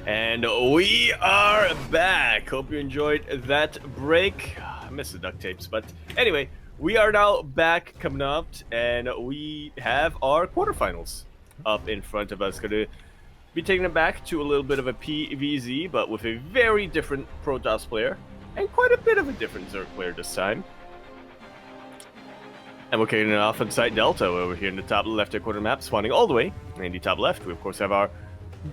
And we are back. Hope you enjoyed that break. I miss the duct tapes, but anyway, we are now back coming up, and we have our quarterfinals up in front of us. Going to be taking it back to a little bit of a PvZ, but with a very different Protoss player, and quite a bit of a different Zerg player this time. And we're kicking it off inside Delta over here in the top left corner map, spawning all the way in the top left. We, of course, have our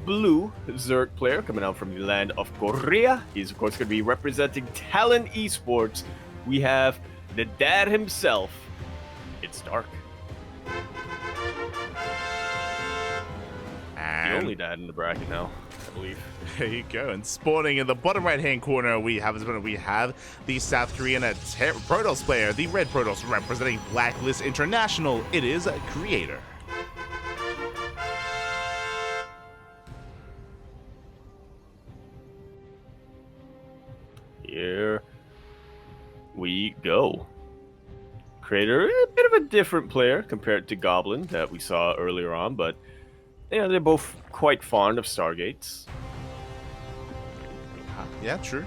blue Zerg player coming out from the land of Korea. He's, of course, going to be representing Talon Esports. We have the dad himself. It's Dark. And the only dad in the bracket now, I believe. There you go. And spawning in the bottom right-hand corner, we have the South Korean Protoss player, the red Protoss representing Blacklist International. It is Creator. Here we go. Creator, a bit of a different player compared to Goblin that we saw earlier on, but they're both quite fond of Stargates. Yeah, true.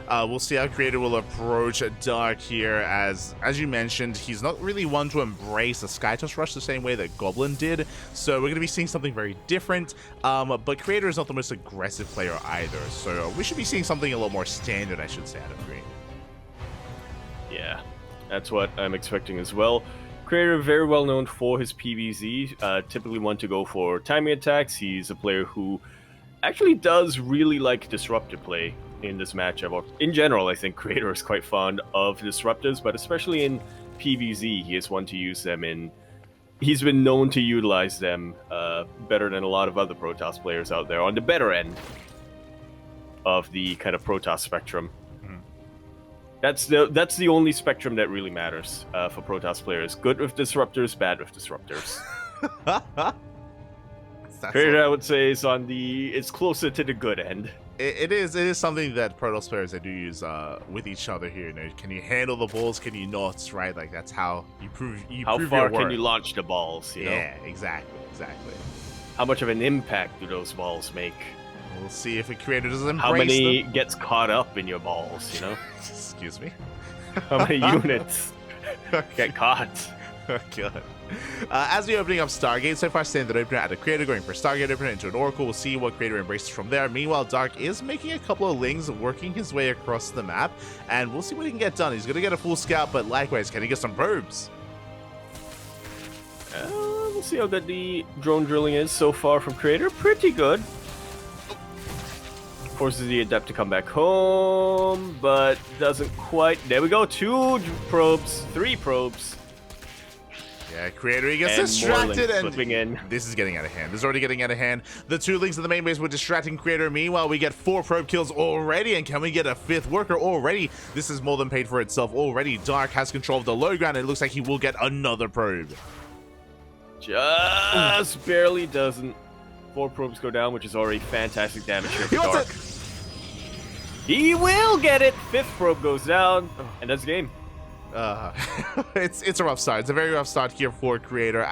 We'll see how Creator will approach Dark here, as you mentioned, he's not really one to embrace a Skytoss rush the same way that Goblin did, so we're going to be seeing something very different, but Creator is not the most aggressive player either, so we should be seeing something a lot more standard, I should say, out of Creator. Yeah, that's what I'm expecting as well. Creator, very well known for his PvZ, typically one to go for timing attacks. He's a player who actually does really like disruptor play in this matchup. In general, I think Creator is quite fond of disruptors, but especially in PvZ, he is one to use them in. He's been known to utilize them better than a lot of other Protoss players out there on the better end of the kind of Protoss spectrum. That's the only spectrum that really matters for Protoss players. Good with disruptors, bad with disruptors. Creator, I would say, is on it's closer to the good end. It is something that Protoss players they do use with each other here. You know, can you handle the balls? Can you not? Right, like that's how you prove. How prove far your can worth. you launch the balls? You know? Exactly. How much of an impact do those balls make? We'll see if a Creator doesn't embrace How many them. gets caught up in your balls? You know. Excuse me. How many units get caught? Oh, God. As we're opening up Stargate, so far standard opener at a Creator, going for Stargate opener into an Oracle. We'll see what Creator embraces from there. Meanwhile, Dark is making a couple of lings, working his way across the map, and we'll see what he can get done. He's going to get a full scout, but likewise, can he get some probes? We'll see how good the drone drilling is so far from Creator. Pretty good. Forces the Adept to come back home, but doesn't quite. There we go. 2 probes, 3 probes. Yeah, Creator, he gets and distracted, and slipping in. This is getting out of hand. This is already getting out of hand. The 2 links in the main base were distracting Creator. Meanwhile, we get 4 probe kills already, and can we get a 5th worker already? This is more than paid for itself already. Dark has control of the low ground, and it looks like he will get another probe. Just barely doesn't. 4 probes go down, which is already fantastic damage here for Dark. He will get it! 5th probe goes down, and that's the game. It's a rough start. It's a very rough start here for Creator.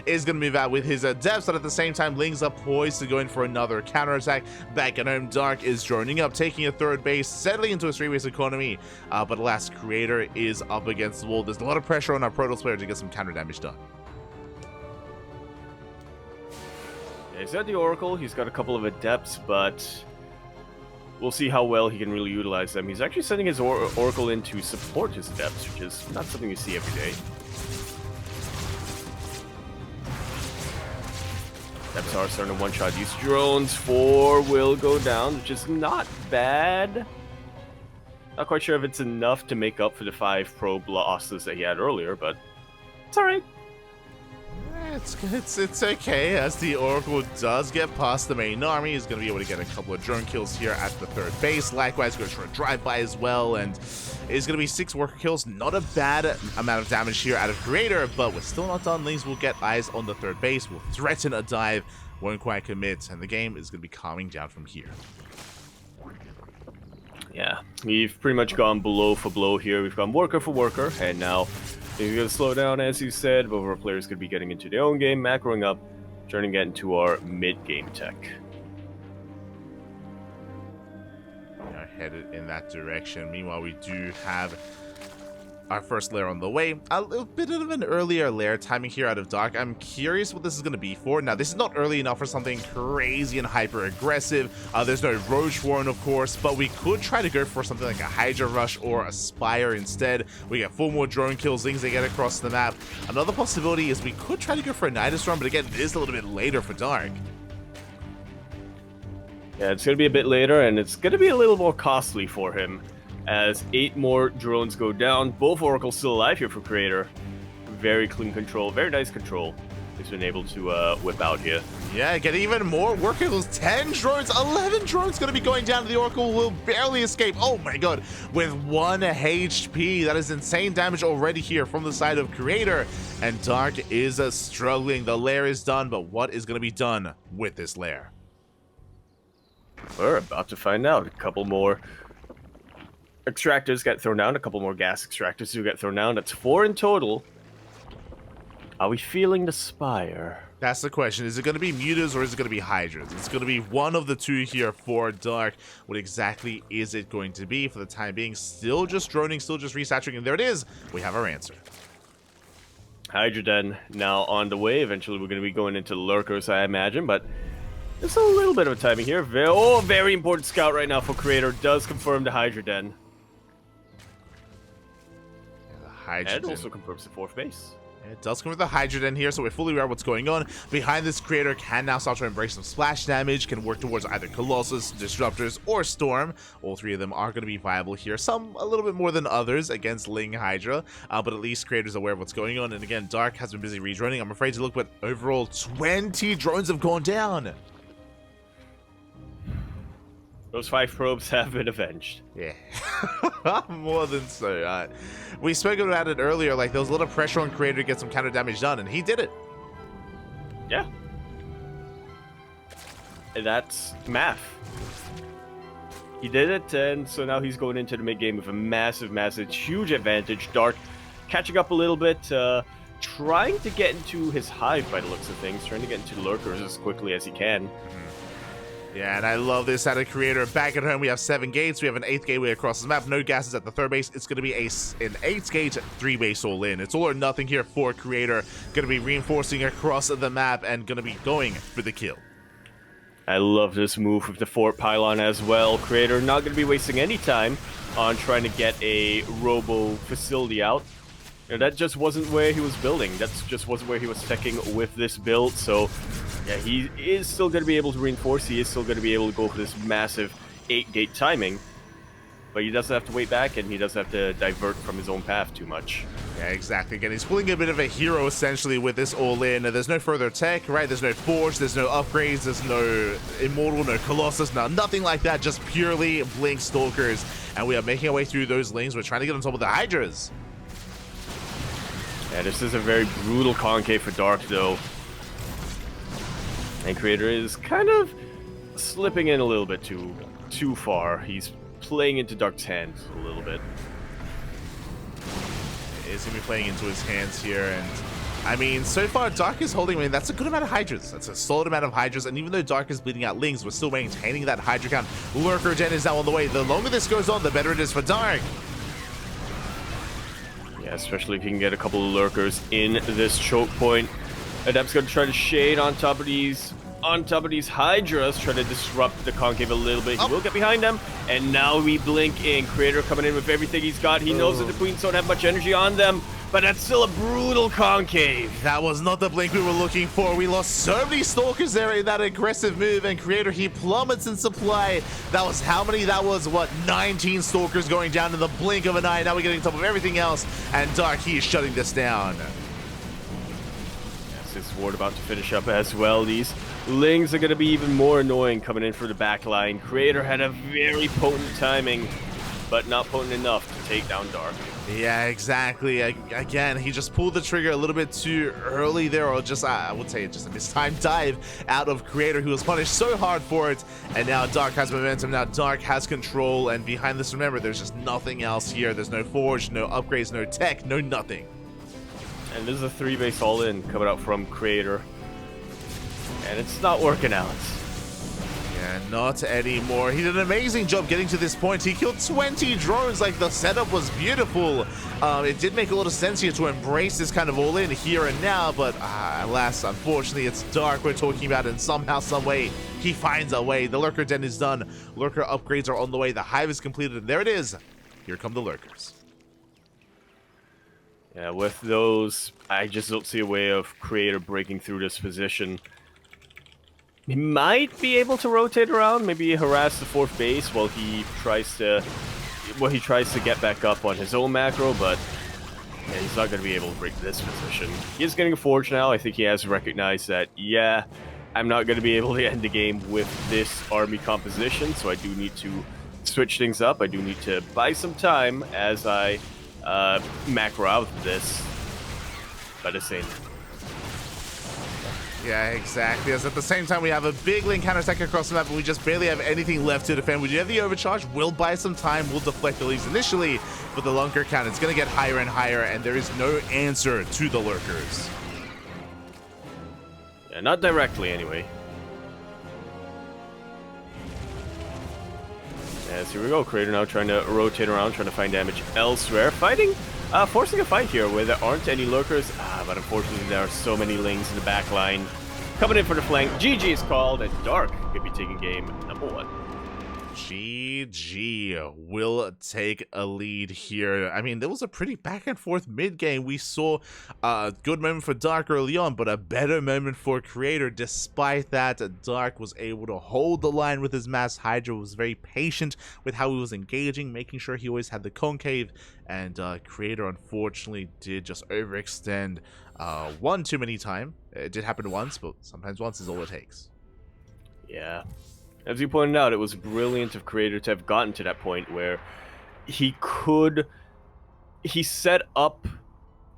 Is going to move out with his depths, but at the same time, Ling's up poised to go in for another counterattack. Back at home, Dark is droning up, taking a 3rd base, settling into a 3-base economy. But alas, Creator is up against the wall. There's a lot of pressure on our Protoss player to get some counter damage done. Yeah, he's got the Oracle, he's got a couple of Adepts, but we'll see how well he can really utilize them. He's actually sending his Oracle in to support his Adepts, which is not something you see every day. Adepts are starting to one-shot these drones. 4 will go down, which is not bad. Not quite sure if it's enough to make up for the 5 probe losses that he had earlier, but it's alright. It's okay, as the Oracle does get past the main army. He's going to be able to get a couple of drone kills here at the 3rd base. Likewise, goes for a drive-by as well, and it's going to be 6 worker kills. Not a bad amount of damage here out of Creator, but we're still not done. Lings will get eyes on the 3rd base, will threaten a dive, won't quite commit, and the game is going to be calming down from here. Yeah, we've pretty much gone blow for blow here. We've gone worker for worker, and now things are going to slow down, as you said. Both of our players could be getting into their own game, macroing up, turning it into our mid-game tech. are headed in that direction. Meanwhile, we do have our first lair on the way. A little bit of an earlier lair timing here out of Dark. I'm curious what this is going to be for. Now, this is not early enough for something crazy and hyper aggressive. There's no Roach Warren, of course, but we could try to go for something like a Hydra Rush or a Spire instead. We get 4 more drone kills, things they get across the map. Another possibility is we could try to go for a Nidus Storm, but again, it is a little bit later for Dark. Yeah, it's going to be a bit later, and it's going to be a little more costly for him, as 8 more drones go down. Both Oracles still alive here for Creator. Very clean control, very nice control he's been able to whip out here. Yeah, get even more workers. 10 drones, 11 drones going to be going down. The Oracle will barely escape. Oh my god, with 1 HP. That is insane damage already here from the side of Creator. And Dark is struggling. The lair is done, but what is going to be done with this lair? We're about to find out. A couple more extractors got thrown down, a couple more gas extractors do get thrown down. That's 4 in total. Are we feeling the Spire? That's the question. Is it going to be Mutas or is it going to be Hydras? It's going to be one of the two here for Dark. What exactly is it going to be for the time being? Still just droning, still just resaturating. And there it is. We have our answer. Hydra Den now on the way. Eventually we're going to be going into Lurkers, I imagine, but there's a little bit of a timing here. Very important scout right now for Creator. Does confirm the Hydra Den. And also confirms the 4th base. It does come with the Hydra Den here, so we're fully aware of what's going on. Behind this, Creator can now start to embrace some splash damage, can work towards either Colossus, Disruptors, or Storm. All 3 of them are going to be viable here. Some a little bit more than others against Ling Hydra, but at least Creator's aware of what's going on. And again, Dark has been busy redroning. I'm afraid to look, but overall, 20 drones have gone down. Those 5 probes have been avenged. Yeah, more than so. We spoke about it earlier, like there was a lot of pressure on Creator to get some counter damage done, and he did it. Yeah. And that's math. He did it, and so now he's going into the mid-game with a massive, huge advantage. Dark catching up a little bit, trying to get into his hive by the looks of things, trying to get into Lurkers as quickly as he can. Yeah, and I love this out of Creator. Back at home, we have 7 gates. We have an 8th gateway across the map. No gases at the 3rd base. It's going to be an 8th gate, 3 base all in. It's all or nothing here for Creator. Going to be reinforcing across the map and going to be going for the kill. I love this move with the fort pylon as well. Creator not going to be wasting any time on trying to get a robo facility out. You know, that just wasn't where he was building. That just wasn't where he was teching with this build. So yeah, he is still going to be able to reinforce. He is still going to be able to go for this massive 8-gate timing. But he doesn't have to wait back, and he doesn't have to divert from his own path too much. Yeah, exactly. Again, he's pulling a bit of a hero, essentially, with this all-in. There's no further tech, right? There's no Forge, there's no upgrades, there's no Immortal, no Colossus, nothing like that. Just purely Blink Stalkers. And we are making our way through those lanes. We're trying to get on top of the Hydras. Yeah, this is a very brutal concave for Dark, though. And Creator is kind of slipping in a little bit too far. He's playing into Dark's hands a little bit. It's going to be playing into his hands here, and I mean, so far Dark is holding. I mean, that's a good amount of Hydras. That's a solid amount of Hydras, and even though Dark is bleeding out Lings, we're still maintaining that Hydra count. Lurker Gen is now on the way. The longer this goes on, the better it is for Dark. Yeah, especially if you can get a couple of Lurkers in this choke point. Adept's going to try to shade on top of these Hydras, try to disrupt the concave a little bit. He will get behind them, and now we blink in. Creator coming in with everything he's got. He knows that the Queens don't have much energy on them, but that's still a brutal concave. That was not the blink we were looking for. We lost so many Stalkers there in that aggressive move, and Creator, he plummets in supply. That was how many? That was, what, 19 Stalkers going down in the blink of an eye. Now we're getting on top of everything else, and Dark, he is shutting this down. His ward about to finish up as well. These Lings are going to be even more annoying coming in for the back line. Creator had a very potent timing, but not potent enough to take down Dark. Yeah, exactly. Again, he just pulled the trigger a little bit too early there, or just, I would say, just a mistimed dive out of Creator, who was punished so hard for it. And now Dark has momentum. Now Dark has control, and behind this, remember, there's just nothing else here. There's no Forge, no upgrades, no tech, no nothing. And this is a 3-base all-in coming out from Creator. And it's not working out. Yeah, Not anymore. He did an amazing job getting to this point. He killed 20 drones. Like, the setup was beautiful. It did make a lot of sense here to embrace this kind of all-in here and now, but alas, unfortunately, it's Dark we're talking about, and somehow, some way, he finds a way. The Lurker Den is done. Lurker upgrades are on the way. The Hive is completed, and there it is. Here come the Lurkers. Yeah, with those, I just don't see a way of Creator breaking through this position. He might be able to rotate around, maybe harass the 4th base while he tries to get back up on his own macro, but yeah, he's not going to be able to break this position. He is getting a Forge now. I think he has recognized that, yeah, I'm not going to be able to end the game with this army composition, so I do need to switch things up. I do need to buy some time as I macro out this. But it's same. Yeah, exactly. As at the same time, we have a big link counter-attack across the map, but we just barely have anything left to defend. We do have the overcharge. We'll buy some time. We'll deflect the leaves initially, but the Lurker count is going to get higher and higher, and there is no answer to the Lurkers. Yeah, not directly, anyway. Yes, here we go. Creator now trying to rotate around, trying to find damage elsewhere. Forcing a fight here where there aren't any Lurkers. But unfortunately there are so many Lings in the back line. Coming in for the flank. GG is called, and Dark could be taking game number 1. GG will take a lead here. I mean, there was a pretty back and forth mid game. We saw a good moment for Dark early on, but a better moment for Creator. Despite that, Dark was able to hold the line with his Mass Hydra, was very patient with how he was engaging, making sure he always had the concave, and Creator unfortunately did just overextend one too many times. It did happen once, but sometimes once is all it takes. Yeah. As you pointed out, it was brilliant of Creator to have gotten to that point where he set up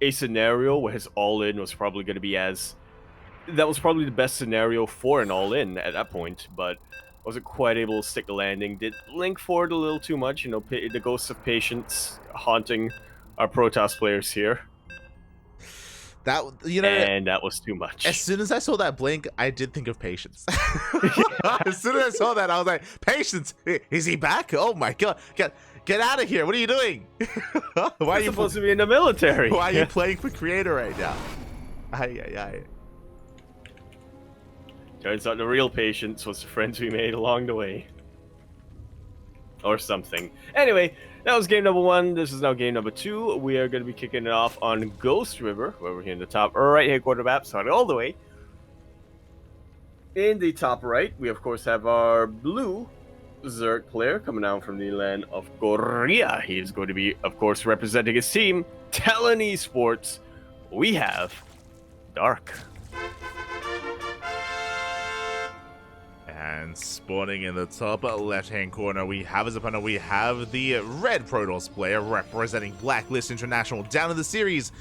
a scenario where his all-in was probably going to be that was probably the best scenario for an all-in at that point, but wasn't quite able to stick the landing. Did link forward a little too much, you know, the ghosts of patience haunting our Protoss players here. That, you know, and that was too much. As soon as I saw that blink, I did think of Patience. As soon as I saw that, I was like, Patience, is he back? Oh my god, get out of here! What are you doing? Why are you supposed to be in the military? Why are you playing for Creator right now? Aye. Turns out the real Patience was the friends we made along the way. Or something. Anyway, that was game number 1. This is now game number 2. We are going to be kicking it off on Ghost River, where we're here in the top right-hand corner map, starting all the way. In the top right, we of course have our blue Zerg player coming down from the land of Korea. He is going to be, of course, representing his team, Talon Esports. We have Dark. And spawning in the top left-hand corner, we have as opponent, we have the red Protoss player representing Blacklist International down in the series.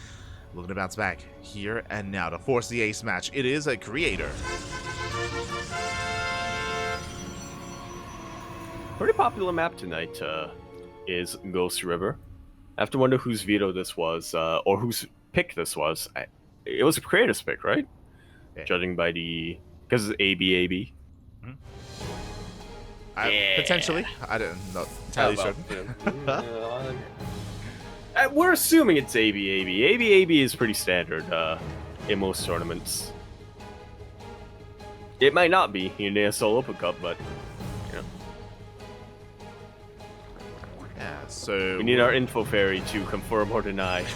Looking to bounce back here and now to force the ace match. It is a Creator. Pretty popular map tonight is Ghost River. I have to wonder whose veto this was, or whose pick this was. It was a Creator's pick, right? Yeah. Judging by because it's AB. Potentially. I don't know. Entirely certain. We're assuming it's AB. AB is pretty standard in most tournaments. It might not be in the ESL Open Cup, but you know. Yeah, so we need our info fairy to confirm or deny.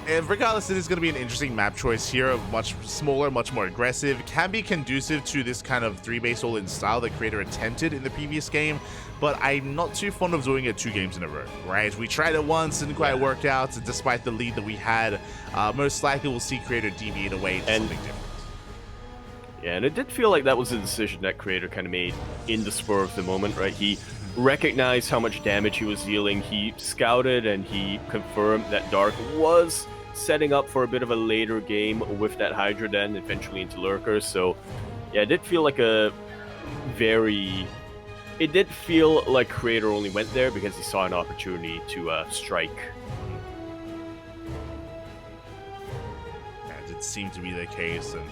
And regardless, it is going to be an interesting map choice here. Much smaller, much more aggressive. Can be conducive to this kind of 3-base all-in style that Creator attempted in the previous game. But I'm not too fond of doing it 2 games in a row, right? We tried it once, didn't quite work out. Despite the lead that we had, most likely we'll see Creator deviate away to something different. Yeah, and it did feel like that was a decision that Creator kind of made in the spur of the moment, right? He recognized how much damage he was dealing. He scouted and he confirmed that Dark was setting up for a bit of a later game with that Hydra Den, eventually into Lurkers. So yeah, it did feel like it did feel like Creator only went there because he saw an opportunity to strike. That did seem to be the case, and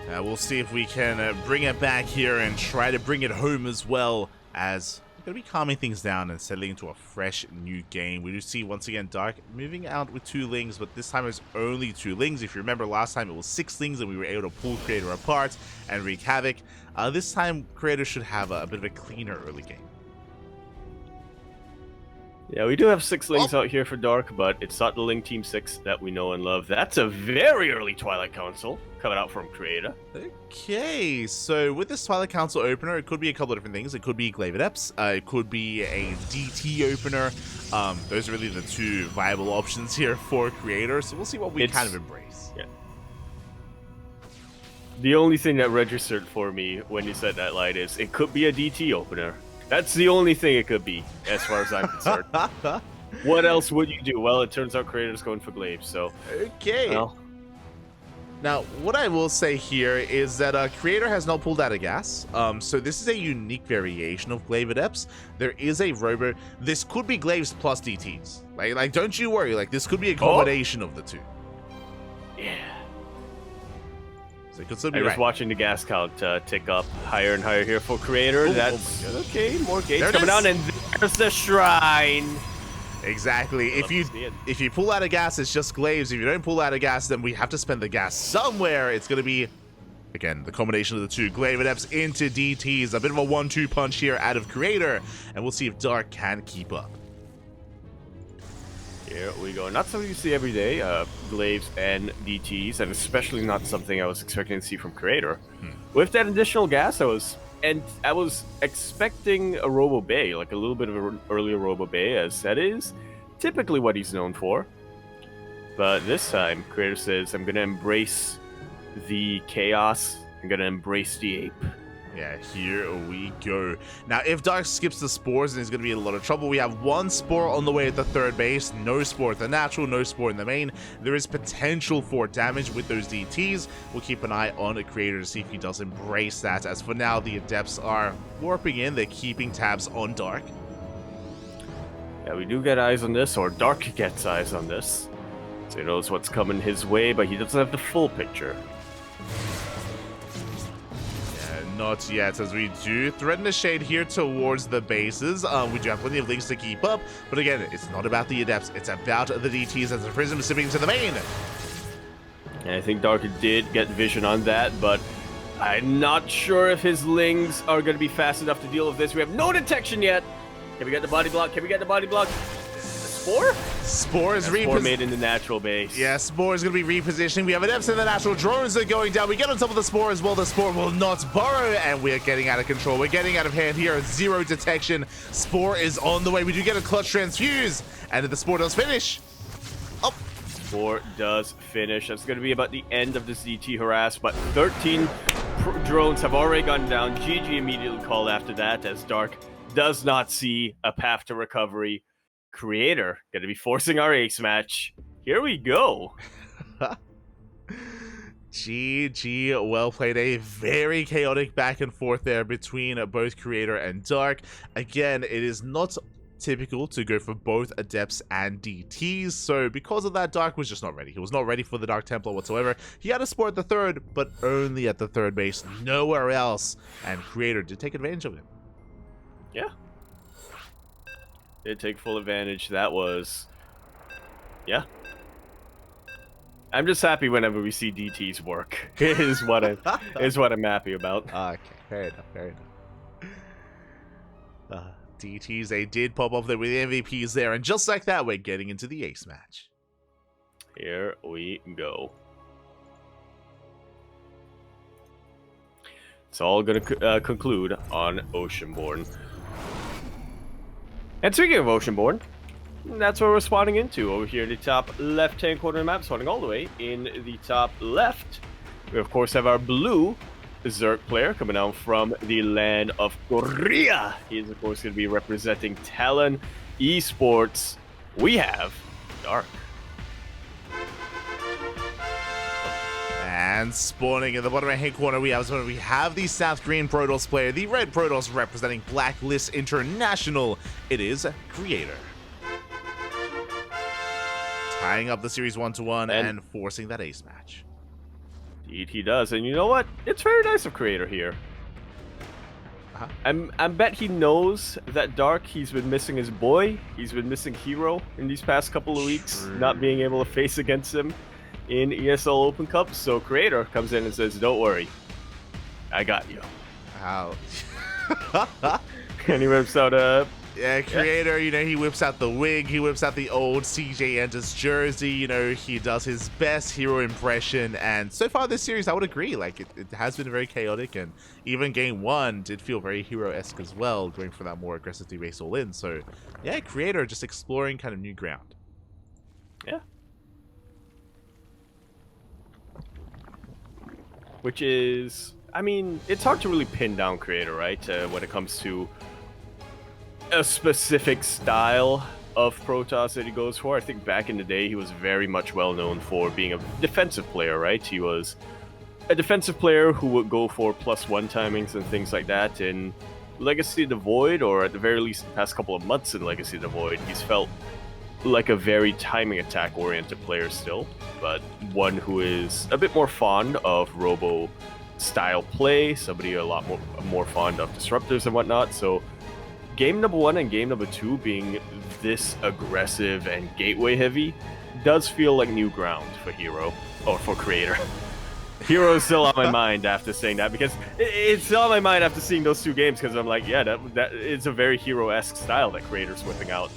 We'll see if we can bring it back here and try to bring it home as well, as we're going to be calming things down and settling into a fresh new game. We do see once again Dark moving out with 2 Lings, but this time it's only 2 Lings. If you remember last time it was 6 Lings and we were able to pull Creator apart and wreak havoc. This time Creator should have a bit of a cleaner early game. Yeah, we do have 6 Lings out here for Dark, but it's not the Ling Team 6 that we know and love. That's a very early Twilight Council coming out from Creator. Okay, so with this Twilight Council opener, it could be a couple of different things. It could be Glaive Adepts, it could be a DT opener. Those are really the 2 viable options here for Creator, so we'll see what we kind of embrace. Yeah. The only thing that registered for me when you said that line is, it could be a DT opener. That's the only thing it could be, as far as I'm concerned. What else would you do? Well, it turns out Creator's going for Glaive, so... Okay. Well. Now, what I will say here is that Creator has not pulled out of gas. So this is a unique variation of Glaive Adepts. There is a robo. This could be Glaives plus DTs. Like don't you worry. Like, this could be a combination of the 2. Yeah. So it could still be I'm right. just watching the gas count tick up higher and higher here for Creator. That's okay. More gates coming down, and there's the shrine. Exactly. If you pull out of gas, it's just Glaives. If you don't pull out of gas, then we have to spend the gas somewhere. It's going to be, again, the combination of the 2. Glaive Adepts into DTs. A bit of a 1-2 punch here out of Creator. And we'll see if Dark can keep up. Here we go. Not something you see every day, Glaives and DTs, and especially not something I was expecting to see from Creator. With that additional gas, I was expecting a Robo Bay, like a little bit of an earlier Robo Bay, as that is typically what he's known for. But this time, Creator says, I'm going to embrace the chaos. I'm going to embrace the ape. Yeah, here we go. Now, if Dark skips the spores, then he's going to be in a lot of trouble. We have 1 spore on the way at the 3rd base. No spore at the natural, no spore in the main. There is potential for damage with those DTs. We'll keep an eye on a Creator to see if he does embrace that. As for now, the Adepts are warping in. They're keeping tabs on Dark. Yeah, we do get eyes on this, or Dark gets eyes on this. So he knows what's coming his way, but he doesn't have the full picture. Not yet, as we do threaten the shade here towards the bases. We do have plenty of links to keep up, but again, it's not about the Adepts, it's about the DTs as the Prism is sipping to the main. And I think Dark did get vision on that, but I'm not sure if his Lings are going to be fast enough to deal with this. We have no detection yet. Can we get the body block? Can we get the body block? Spore? Spore is Spore made in the natural base. Yeah, Spore is going to be repositioning. We have Adepts in the natural. Drones are going down. We get on top of the Spore as well. The Spore will not burrow, and we are getting out of control. We're getting out of hand here. 0 detection. Spore is on the way. We do get a clutch transfuse, and the Spore does finish. Oh. Spore does finish. That's going to be about the end of this DT harass, but 13 drones have already gone down. GG immediately called after that, as Dark does not see a path to recovery. Creator going to be forcing our ace match. Here we go. GG, well played. A very chaotic back and forth there between both Creator and Dark. Again, it is not typical to go for both Adepts and DTs, so because of that, Dark was just not ready. He was not ready for the Dark Templar whatsoever. He had a spore at the 3rd, but only at the 3rd base, nowhere else, and Creator did take advantage of him. Yeah. Did take full advantage. That was... Yeah. I'm just happy whenever we see DTs work. is what I'm happy about. Okay, fair enough, fair enough. DTs, they did pop off there with the MVPs there, and just like that, we're getting into the ace match. Here we go. It's all going to conclude on Oceanborn. And speaking of Oceanborn, that's what we're spawning into over here in the top left-hand corner of the map, spawning all the way in the top left. We, of course, have our blue Zerg player coming out from the land of Korea. He is, of course, going to be representing Talon Esports. We have Dark. And spawning in the bottom right-hand corner, we have the South Korean Protoss player, the red Protoss representing Blacklist International. It is Creator. Tying up the series 1-1 and forcing that ace match. Indeed, he does. And you know what? It's very nice of Creator here. I bet he knows that Dark, he's been missing his boy. He's been missing Hero in these past couple of weeks, not being able to face against him in ESL Open Cup. So Creator comes in and says, don't worry, I got you. How? And he whips out a... Yeah, Creator, you know, he whips out the wig, he whips out the old CJ Enters jersey, you know, he does his best hero impression, and so far this series, I would agree, like, it has been very chaotic, and even game one did feel very hero-esque as well, going for that more aggressive base all-in, so, yeah, Creator just exploring kind of new ground. Yeah. Which is, I mean, it's hard to really pin down Creator, right, when it comes to a specific style of Protoss that he goes for. I think back in the day, he was very much well known for being a defensive player, right? He was a defensive player who would go for +1 timings and things like that. In Legacy of the Void, or at the very least the past couple of months in Legacy of the Void, he's felt like a very timing attack oriented player still, but one who is a bit more fond of robo style play, somebody a lot more fond of disruptors and whatnot. So game number 1 and game number 2 being this aggressive and gateway heavy does feel like new ground for Hero, or for Creator. Hero is still on my mind after saying that, because it's still on my mind after seeing those 2 games, because I'm like, yeah, that it's a very Hero-esque style that Creator's whipping out.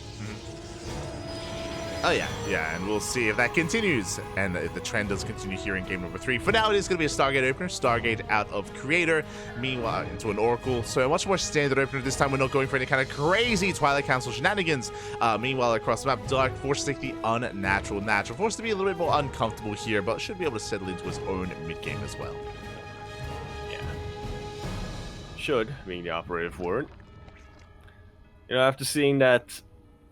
Oh yeah, and we'll see if that continues, and if the trend does continue here in game number 3. For now, it is going to be a Stargate opener, Stargate out of Creator, meanwhile into an Oracle, so a much more standard opener. This time we're not going for any kind of crazy Twilight Council shenanigans. Meanwhile, across the map, Dark forced to take the unnatural, forced to be a little bit more uncomfortable here, but should be able to settle into his own mid-game as well. Yeah. Should, being the operative word. You know, after seeing that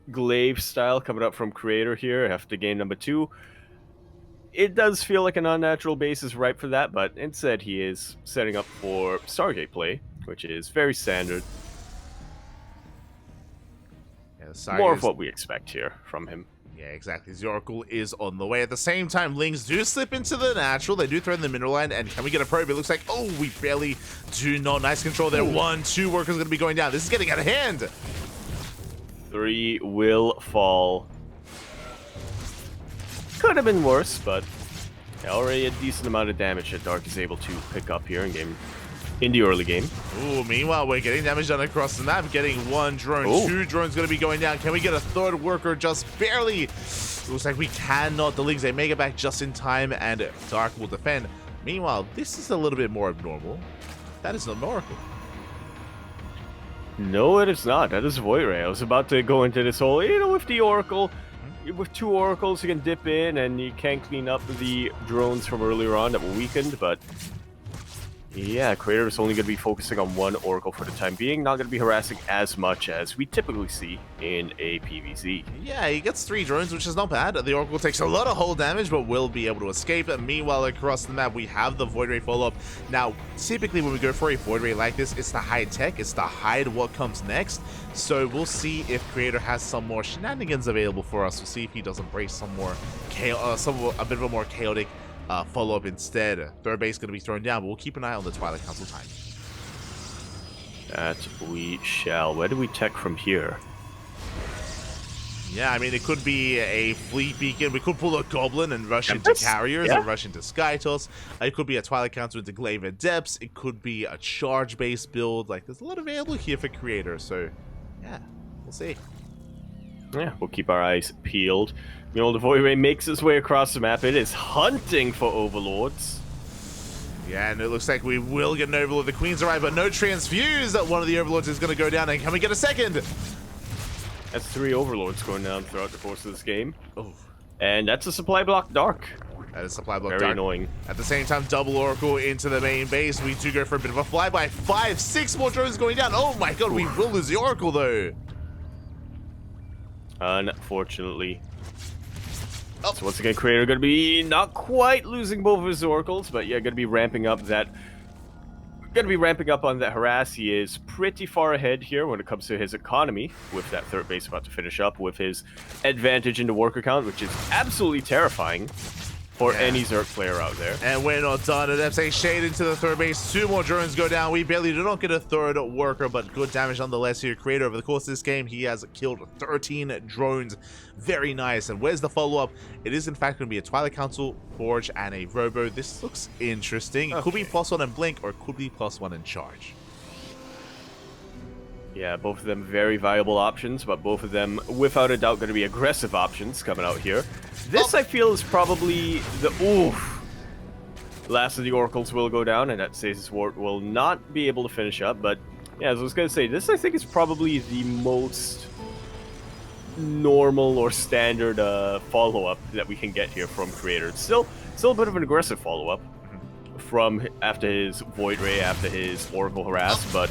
glaive style coming up from Creator here after game number 2, it does feel like an unnatural base is ripe for that, but instead he is setting up for Stargate play, which is very standard. Yeah, more of what we expect here from him. Yeah, exactly. The Oracle is on the way. At the same time, Lings do slip into the natural. They do throw in the mineral line, and can we get a probe? It looks like, oh, we barely do not. Nice control there. 1, 2 workers going to be going down. This is getting out of hand. 3 will fall. Could have been worse, but already a decent amount of damage that Dark is able to pick up here in the early game. Ooh, meanwhile, we're getting damage done across the map, getting 1 drone, 2 drones going to be going down. Can we get a 3rd worker? Just barely. Looks like we cannot. The Lings, they make it back just in time, and Dark will defend. Meanwhile, this is a little bit more abnormal. That is not an Oracle. No, it is not. That is Void Ray. I was about to go into this whole, you know, with the Oracle, with 2 Oracles, you can dip in and you can clean up the drones from earlier on that were weakened, but yeah, Creator is only going to be focusing on 1 Oracle for the time being, not going to be harassing as much as we typically see in a PvZ. Yeah, he gets 3 drones, which is not bad. The Oracle takes a lot of hull damage, but will be able to escape. Meanwhile, across the map, we have the Void Ray follow-up. Now, typically when we go for a Void Ray like this, it's to hide tech, it's to hide what comes next. So we'll see if Creator has some more shenanigans available for us. We'll see if he does embrace some more a bit of a more chaotic follow-up instead. 3rd base going to be thrown down, but we'll keep an eye on the Twilight Council time. That we shall. Where do we tech from here? Yeah, I mean, it could be a fleet beacon. We could pull a Goblin and rush into carriers and rush into Skytos. It could be a Twilight Council into Glaive and Depths. It could be a charge-based build. Like, there's a lot available here for Creator, so yeah, we'll see. Yeah, we'll keep our eyes peeled. You know, the Void Ray makes its way across the map. It is hunting for Overlords. Yeah, and it looks like we will get an Overlord. The Queen's arrived, but no transfuse. One of the Overlords is going to go down, and can we get a second? That's 3 Overlords going down throughout the course of this game. Oh. And that's a supply block Dark. That is supply block Very Dark. annoying. At the same time, double Oracle into the main base. We do go for a bit of a flyby. 5, 6 more drones going down. Oh my god, we will lose the Oracle, though. Unfortunately. Oh. So once again, Creator going to be not quite losing both of his Oracles, but yeah, going to be ramping up that. Going to be ramping up on that harass. He is pretty far ahead here when it comes to his economy, with that 3rd base about to finish up, with his advantage in the worker count, which is absolutely terrifying. for any Zerg player out there. And we're not done. Adepts a shade into the third base. 2 more drones go down. We barely do not get a third worker, but good damage nonetheless here. Creator, over the course of this game, he has killed 13 drones. Very nice. And where's the follow-up? It is, in fact, going to be a Twilight Council, Forge, and a Robo. This looks interesting. It could be +1 in Blink, or it could be +1 in Charge. Yeah, both of them very viable options, but both of them, without a doubt, going to be aggressive options coming out here. This, I feel, is probably the... Oof! Last of the Oracles will go down, and that Stasis Ward will not be able to finish up, but... Yeah, as I was going to say, this, I think, is probably the most normal or standard follow-up that we can get here from Creator. It's still a bit of an aggressive follow-up from after his Void Ray, after his Oracle Harass, but...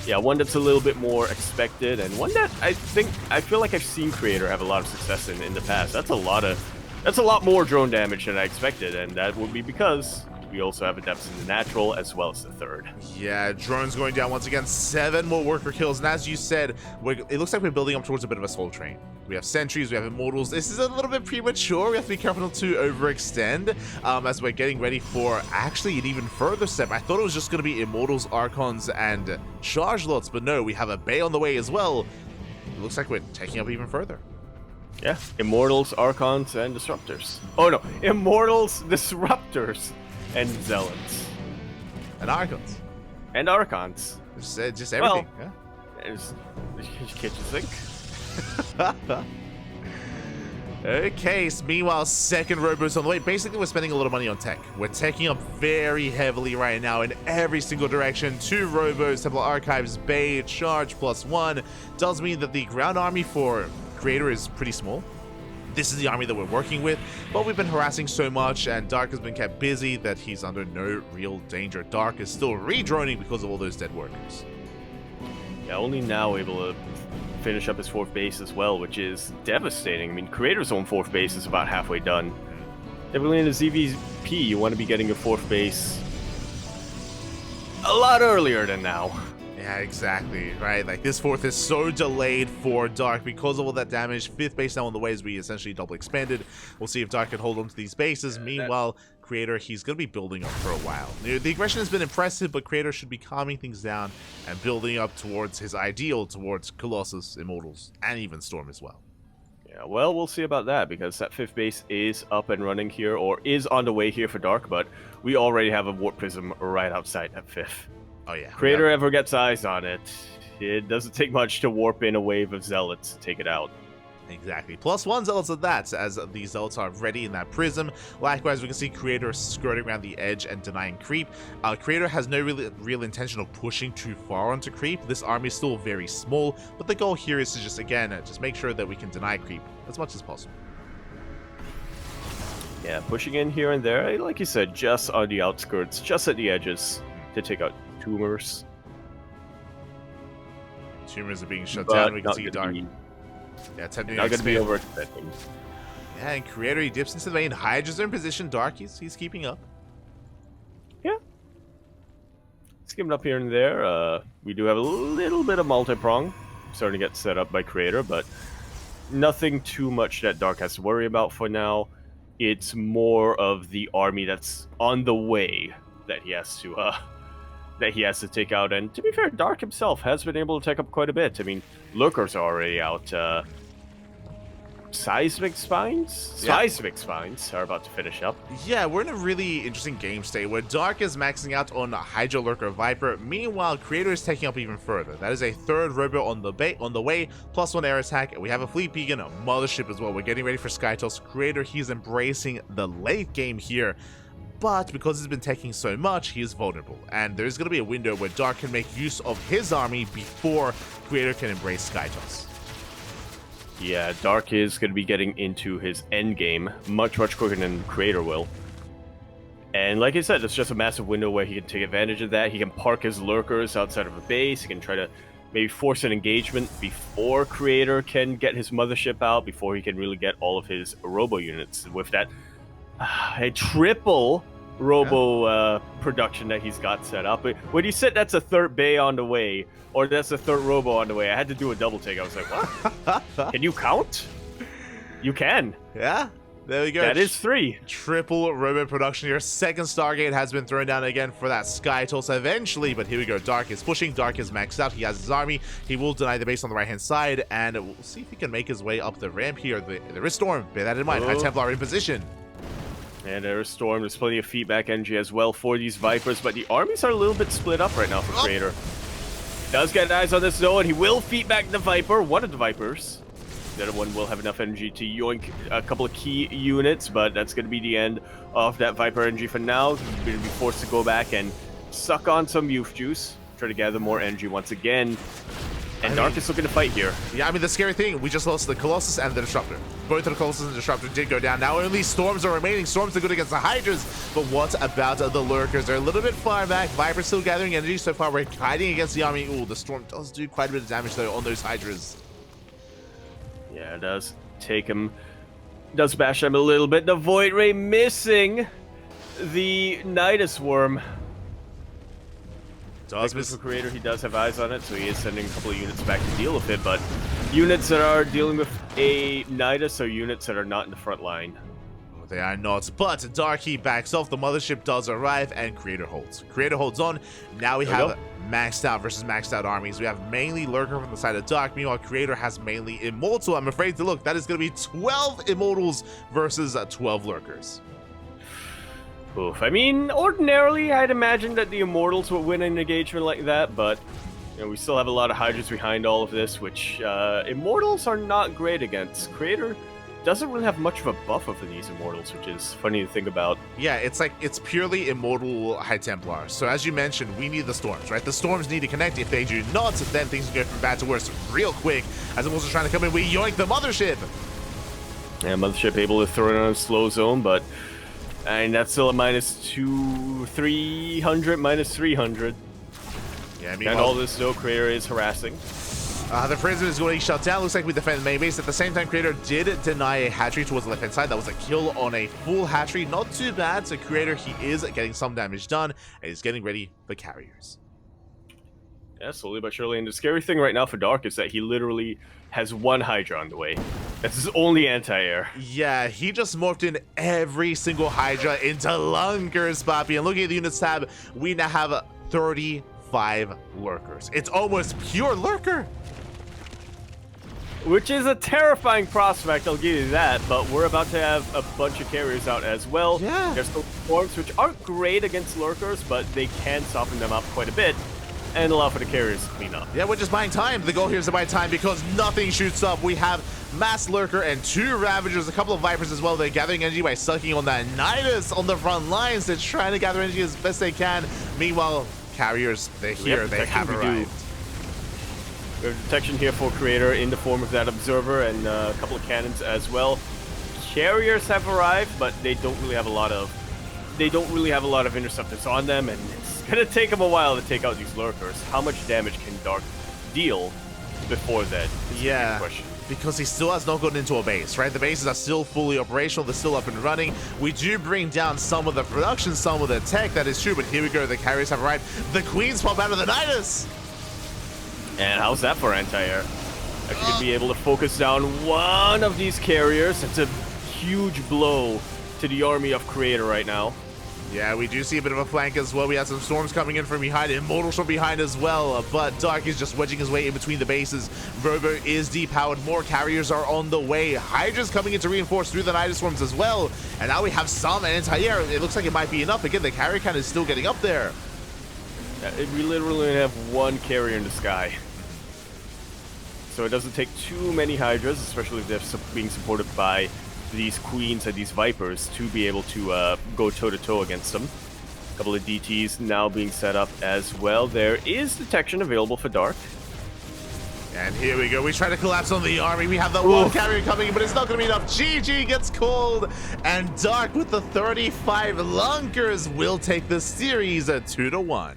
Yeah, one that's a little bit more expected, and one that I feel like I've seen Creator have a lot of success in the past. That's a lot more drone damage than I expected, and that would be because we also have Adepts in the natural as well as the third. Yeah, drones going down once again. 7 more worker kills, and as you said, it looks like we're building up towards a bit of a soul train. We have sentries, we have immortals. This is a little bit premature. We have to be careful not to overextend as we're getting ready for actually an even further step. I thought it was just going to be immortals, archons, and charge lots, but no, we have a bay on the way as well. It looks like we're taking up even further. Yeah, immortals, archons, and disruptors. Oh no, immortals, disruptors, and zealots. And archons. And archons. Just everything. Well, there's the kitchen sink. Okay, so meanwhile, second Robo's on the way. Basically, we're spending a lot of money on tech. We're teching up very heavily right now in every single direction. 2 Robos, Temple Archives, Bay, Charge +1. Does mean that the ground army for Creator is pretty small. This is the army that we're working with, but we've been harassing so much, and Dark has been kept busy that he's under no real danger. Dark is still re-droning because of all those dead workers. Yeah, only now able to finish up his 4th base as well, which is devastating. I mean, Creator's own 4th base is about halfway done. Typically in the ZVP, you want to be getting your 4th base a lot earlier than now. Yeah, exactly, right? Like, this 4th is so delayed for Dark because of all that damage. 5th base now on the way as we essentially double expanded. We'll see if Dark can hold on to these bases. Meanwhile, Creator, he's going to be building up for a while. The aggression has been impressive, but Creator should be calming things down and building up towards his ideal, towards Colossus, Immortals, and even Storm as well. Yeah, well, we'll see about that, because that 5th base is up and running here, or is on the way here for Dark, but we already have a Warp Prism right outside that 5th. Oh yeah. Creator ever gets eyes on it, it doesn't take much to warp in a wave of Zealots to take it out. Exactly. +1 Zealots at that, as the Zealots are ready in that prism. Likewise, we can see Creator skirting around the edge and denying creep. Creator has no real intention of pushing too far onto creep. This army is still very small, but the goal here is to just, again, just make sure that we can deny creep as much as possible. Yeah, pushing in here and there, like you said, just on the outskirts, just at the edges, to take out tumors. Tumors are being shut down. We can see Dark. Yeah, attempting not going to be overextending. Yeah, and Creator, he dips into the main Hydra's in position. Dark, he's keeping up. Yeah. Skimming up here and there. We do have a little bit of multi-prong starting to get set up by Creator, but nothing too much that Dark has to worry about for now. It's more of the army that's on the way that he has to take out. And to be fair, Dark himself has been able to take up quite a bit. I mean, Lurkers are already out. Seismic Spines? Yeah. Seismic Spines are about to finish up. Yeah, we're in a really interesting game state where Dark is maxing out on Hydra Lurker Viper. Meanwhile, Creator is taking up even further. That is a 3rd Robo on the way, +1 air attack. We have a Fleet Beacon, a Mothership as well. We're getting ready for Skytoss. Creator, he's embracing the late game here. But because he's been taking so much, he is vulnerable. And there's going to be a window where Dark can make use of his army before Creator can embrace Skytoss. Yeah, Dark is going to be getting into his endgame much quicker than Creator will. And like I said, it's just a massive window where he can take advantage of that. He can park his Lurkers outside of a base. He can try to maybe force an engagement before Creator can get his Mothership out, before he can really get all of his Robo units. With that, a triple Robo production that he's got set up. When you said that's a 3rd Bay on the way, or that's a 3rd Robo on the way, I had to do a double take. I was like, what? Can you count? You can. Yeah. There we go. That is 3. Triple Robo production here. Second Stargate has been thrown down again for that Sky Tulsa eventually, but here we go. Dark is pushing. Dark is maxed out. He has his army. He will deny the base on the right-hand side, and we'll see if he can make his way up the ramp here. There is Storm. Bear that in mind. High Templar in position. And there is Storm. There's plenty of feedback energy as well for these Vipers, but the armies are a little bit split up right now for Creator. Does get eyes on this though, and he will feedback the Viper, one of the Vipers. The other one will have enough energy to yoink a couple of key units, but that's going to be the end of that Viper energy for now. He's going to be forced to go back and suck on some youth juice, try to gather more energy once again. And Dark is looking to fight here. Yeah, I mean, the scary thing, we just lost the Colossus and the Disruptor. Both of the Colossus and the Disruptor did go down. Now only Storms are remaining. Storms are good against the Hydras. But what about the Lurkers? They're a little bit far back. Viper's still gathering energy so far. We're hiding against the army. Ooh, the Storm does do quite a bit of damage, though, on those Hydras. Yeah, it does take him. Does bash him a little bit. The Void Ray missing the Nidus Worm. For Creator, he does have eyes on it, so he is sending a couple of units back to deal with it, but units that are dealing with a Nidus are units that are not in the front line. They are not, but Darky backs off, the Mothership does arrive, and Creator holds. Creator holds on. Now we have maxed out versus maxed out armies. We have mainly Lurker from the side of Dark, meanwhile Creator has mainly Immortal. I'm afraid to look, that is going to be 12 Immortals versus 12 Lurkers. Oof. I mean, ordinarily, I'd imagine that the Immortals would win an engagement like that, but you know, we still have a lot of Hydras behind all of this, which Immortals are not great against. Creator doesn't really have much of a buff over these Immortals, which is funny to think about. Yeah, it's purely Immortal High Templar. So as you mentioned, we need the Storms, right? The Storms need to connect. If they do not, then things go from bad to worse real quick. As Immortals are trying to come in, we yoink the Mothership! Yeah, Mothership able to throw it on a slow zone, but and that's still a -300, -300. Yeah, I mean, and all this though, Creator is harassing. The Prison is going shut down. Looks like we defend the main base. At the same time, Creator did deny a hatchery towards the left-hand side. That was a kill on a full hatchery. Not too bad. So Creator, he is getting some damage done, and he's getting ready for carriers. Yeah, slowly but surely. And the scary thing right now for Dark is that he literally has one Hydra on the way. That's his only anti-air. Yeah, he just morphed in every single Hydra into Lunkers, Poppy. And looking at the units tab, we now have 35 Lurkers. It's almost pure Lurker. Which is a terrifying prospect, I'll give you that, but we're about to have a bunch of carriers out as well. Yeah. There's still Storms, which aren't great against Lurkers, but they can soften them up quite a bit and allow for the carriers to clean up. Yeah, we're just buying time. The goal here is to buy time because nothing shoots up. We have Mass Lurker and 2 Ravagers, a couple of Vipers as well. They're gathering energy by sucking on that Nidus on the front lines. They're trying to gather energy as best they can. Meanwhile, carriers, they're here. They have arrived. We have detection here for Creator in the form of that Observer and a couple of cannons as well. Carriers have arrived, but they don't really have a lot of interceptors on them, and it's gonna take them a while to take out these Lurkers. How much damage can Dark deal before that? Yeah, because he still has not gotten into a base, right? The bases are still fully operational. They're still up and running. We do bring down some of the production, some of the tech. That is true, but here we go. The carriers have arrived. The Queens pop out of the Nidus. And how's that for anti-air? Actually gonna be able to focus down one of these carriers. It's a huge blow to the army of Creator right now. Yeah, we do see a bit of a flank as well. We have some Storms coming in from behind, Immortals from behind as well, but Dark is just wedging his way in between the bases. Robo is depowered. More carriers are on the way. Hydra's coming in to reinforce through the Nidus Swarms as well, and now we have some anti-air. It looks like it might be enough. Again, the carrier count is still getting up there. We literally have one carrier in the sky. So it doesn't take too many Hydras, especially if they're being supported by these Queens and these Vipers, to be able to go toe-to-toe against them. A couple of DTs now being set up as well. There is detection available for Dark. And here we go. We try to collapse on the army. We have the one carrier coming in, but it's not going to be enough. GG gets called, and Dark with the 35 Lunkers will take the series 2-1.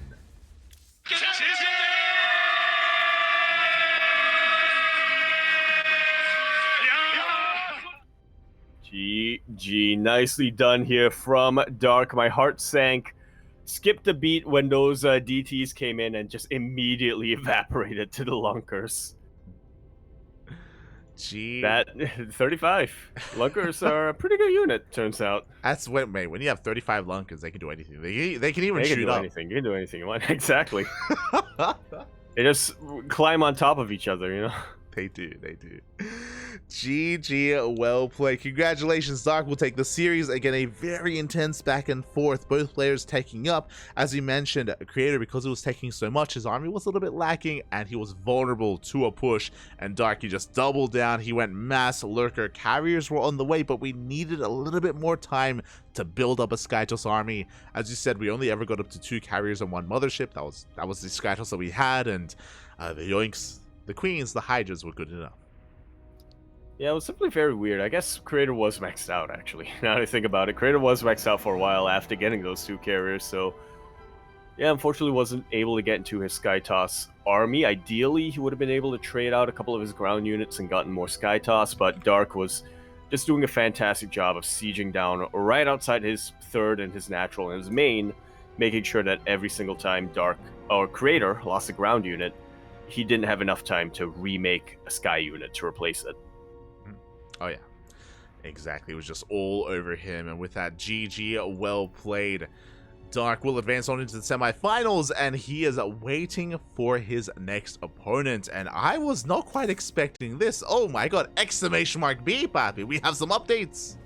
GG, nicely done here from Dark. My heart sank. Skipped a beat when those DTs came in and just immediately evaporated to the Lunkers. Gee, That 35. Lunkers are a pretty good unit, turns out. that's when, mate, when you have 35 lunkers, they can do anything. They can even They can shoot do up. anything. You can do anything you want. Exactly. They just climb on top of each other, you know? They do, they do. GG, well played. Congratulations, Doc. We'll take the series. Again, a very intense back and forth. Both players taking up. As you mentioned, Creator, because it was taking so much, his army was a little bit lacking, and he was vulnerable to a push. And Dark, he just doubled down. He went mass lurker. Carriers were on the way, but we needed a little bit more time to build up a Skytos army. As you said, we only ever got up to 2 carriers and 1 mothership. That was the Skytos that we had, and the Yoinks, the Queens, the Hydras were good enough. Yeah, it was simply very weird. I guess Creator was maxed out, actually. Now that I think about it, Creator was maxed out for a while after getting those 2 carriers, so... Yeah, unfortunately wasn't able to get into his Skytoss army. Ideally, he would have been able to trade out a couple of his ground units and gotten more Skytoss, but Dark was just doing a fantastic job of sieging down right outside his 3rd and his natural and his main, making sure that every single time Dark, or Creator, lost a ground unit, he didn't have enough time to remake a Sky unit to replace it. Oh yeah, exactly. It was just all over him, and with that, GG, well played. Dark will advance on into the semifinals, and he is waiting for his next opponent, and I was not quite expecting this. Oh my god, exclamation mark B, papi, we have some updates.